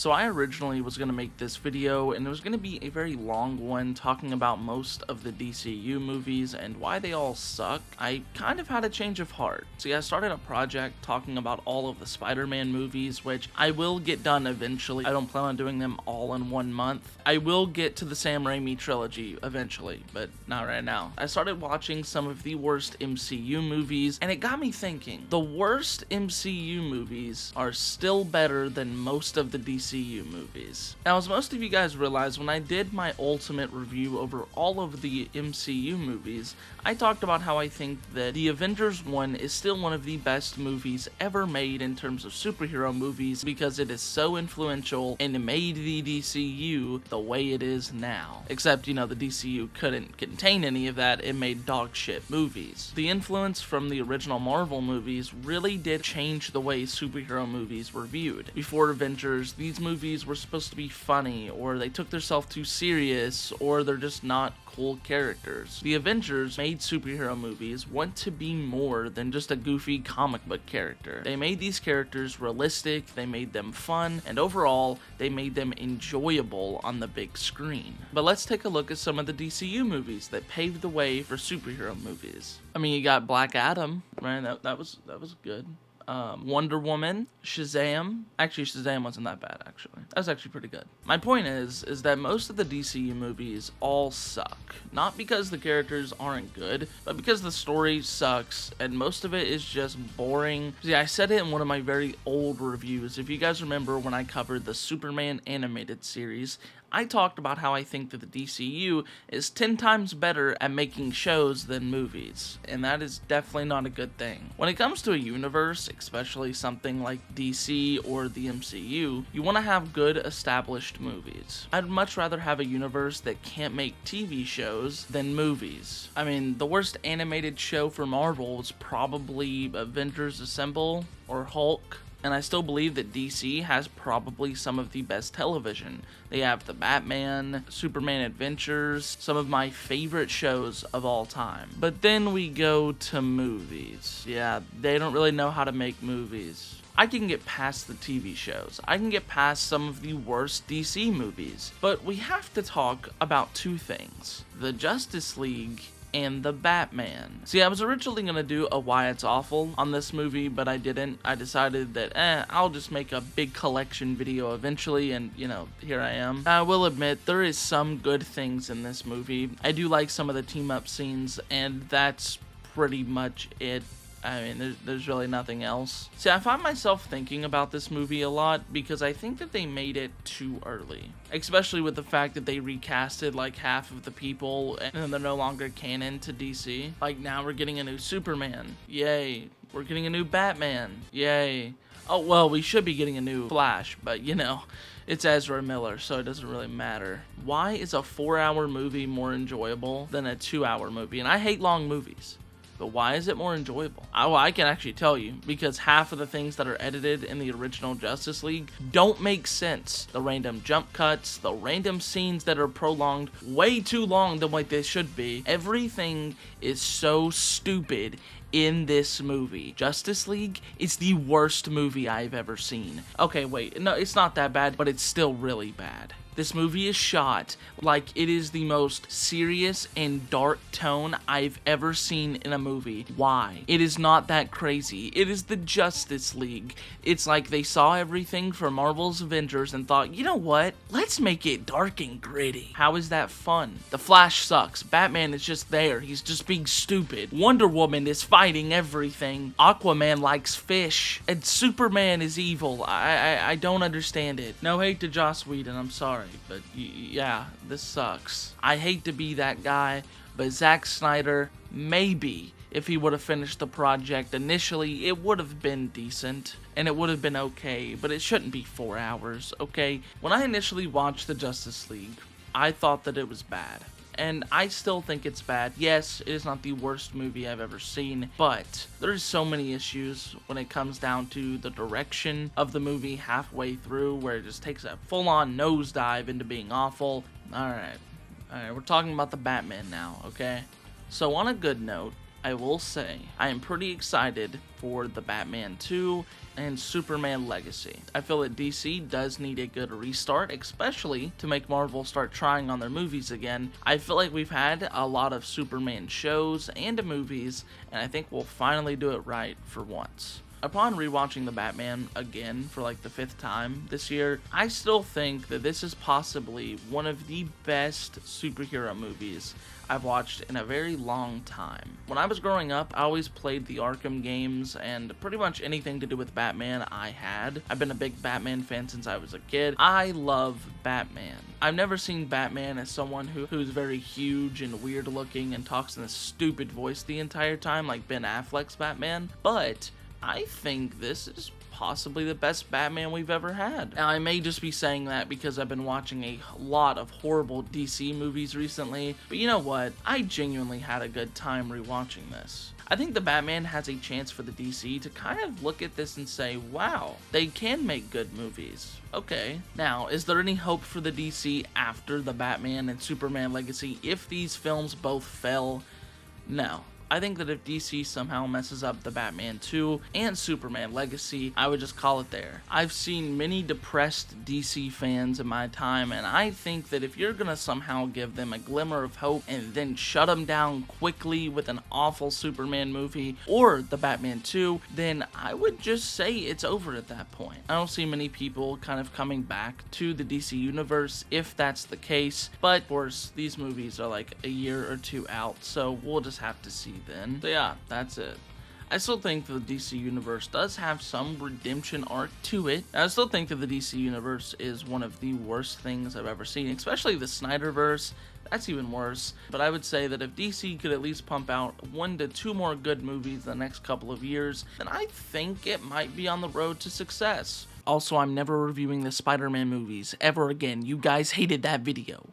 So I originally was going to make this video, and it was going to be a very long one talking about most of the DCU movies and why they all suck. I kind of had a change of heart. See, I started a project talking about all of the Spider-Man movies, which I will get done eventually. I don't plan on doing them all in 1 month. I will get to the Sam Raimi trilogy eventually, but not right now. I started watching some of the worst MCU movies, and it got me thinking. The worst MCU movies are still better than most of the DCU movies. Now, as most of you guys realize, when I did my ultimate review over all of the MCU movies, I talked about how I think that the Avengers 1 is still one of the best movies ever made in terms of superhero movies because it is so influential and made the DCU the way it is now. Except, the DCU couldn't contain any of that, it made dog shit movies. The influence from the original Marvel movies really did change the way superhero movies were viewed. Before Avengers, these movies were supposed to be funny, or they took themselves too serious, or they're just not cool characters. The Avengers made superhero movies want to be more than just a goofy comic book character. They made these characters realistic, they made them fun, and overall, they made them enjoyable on the big screen. But let's take a look at some of the DCU movies that paved the way for superhero movies. I mean, you got Black Adam, right? That was good. Wonder Woman, Shazam. Actually, Shazam wasn't that bad, actually. That was actually pretty good. My point is that most of the DCU movies all suck. Not because the characters aren't good, but because the story sucks, and most of it is just boring. See, I said it in one of my very old reviews. If you guys remember when I covered the Superman animated series, I talked about how I think that the DCU is 10 times better at making shows than movies, and that is definitely not a good thing. When it comes to a universe, especially something like DC or the MCU, you want to have good established movies. I'd much rather have a universe that can't make TV shows than movies. I mean, the worst animated show for Marvel was probably Avengers Assemble or Hulk. And I still believe that DC has probably some of the best television. They have the Batman, Superman Adventures, some of my favorite shows of all time. But then we go to movies. Yeah, they don't really know how to make movies. I can get past the TV shows. I can get past some of the worst DC movies. But we have to talk about two things: the Justice League and the Batman. See, I was originally going to do a Why It's Awful on this movie, but I didn't. I decided that, I'll just make a big collection video eventually, and, here I am. I will admit, there is some good things in this movie. I do like some of the team-up scenes, and that's pretty much it. I mean, there's really nothing else. See, I find myself thinking about this movie a lot because I think that they made it too early. Especially with the fact that they recasted like half of the people and they're no longer canon to DC. Like, now we're getting a new Superman. Yay. We're getting a new Batman. Yay. Oh, well, we should be getting a new Flash, but it's Ezra Miller, so it doesn't really matter. Why is a 4-hour movie more enjoyable than a 2-hour movie? And I hate long movies. But why is it more enjoyable? Well, I can actually tell you, because half of the things that are edited in the original Justice League don't make sense. The random jump cuts, the random scenes that are prolonged way too long than what they should be. Everything is so stupid in this movie. Justice League is the worst movie I've ever seen. Okay, wait, no, it's not that bad, but it's still really bad. This movie is shot like it is the most serious and dark tone I've ever seen in a movie. Why? It is not that crazy. It is the Justice League. It's like they saw everything from Marvel's Avengers and thought, you know what? Let's make it dark and gritty. How is that fun? The Flash sucks. Batman is just there. He's just being stupid. Wonder Woman is fighting everything. Aquaman likes fish. And Superman is evil. I don't understand it. No hate to Joss Whedon, I'm sorry. But yeah, this sucks. I hate to be that guy, but Zack Snyder, maybe if he would have finished the project initially, it would have been decent and it would have been okay, but it shouldn't be 4 hours, okay? When I initially watched the Justice League, I thought that it was bad. And I still think it's bad. Yes, it is not the worst movie I've ever seen, but there's so many issues when it comes down to the direction of the movie halfway through, where it just takes a full-on nosedive into being awful. Alright, we're talking about the Batman now, okay? So on a good note, I will say I am pretty excited for the Batman 2 and Superman Legacy. I feel that DC does need a good restart, especially to make Marvel start trying on their movies again. I feel like we've had a lot of Superman shows and movies, and I think we'll finally do it right for once. Upon rewatching The Batman again for like the 5th time this year, I still think that this is possibly one of the best superhero movies I've watched in a very long time. When I was growing up, I always played the Arkham games, and pretty much anything to do with Batman I had. I've been a big Batman fan since I was a kid. I love Batman. I've never seen Batman as someone who's very huge and weird looking and talks in a stupid voice the entire time like Ben Affleck's Batman, but I think this is possibly the best Batman we've ever had. Now, I may just be saying that because I've been watching a lot of horrible DC movies recently, but you know what? I genuinely had a good time rewatching this. I think the Batman has a chance for the DC to kind of look at this and say, wow, they can make good movies. Okay. Now, is there any hope for the DC after the Batman and Superman Legacy if these films both fail? No. I think that if DC somehow messes up the Batman 2 and Superman Legacy, I would just call it there. I've seen many depressed DC fans in my time, and I think that if you're gonna somehow give them a glimmer of hope and then shut them down quickly with an awful Superman movie or the Batman 2, then I would just say it's over at that point. I don't see many people kind of coming back to the DC universe if that's the case, but of course these movies are like a year or two out, so we'll just have to see then. So yeah, that's it. I still think that the DC Universe does have some redemption arc to it. I still think that the DC Universe is one of the worst things I've ever seen, especially the Snyderverse. That's even worse. But I would say that if DC could at least pump out 1 to 2 more good movies the next couple of years, then I think it might be on the road to success. Also, I'm never reviewing the Spider-Man movies ever again. You guys hated that video.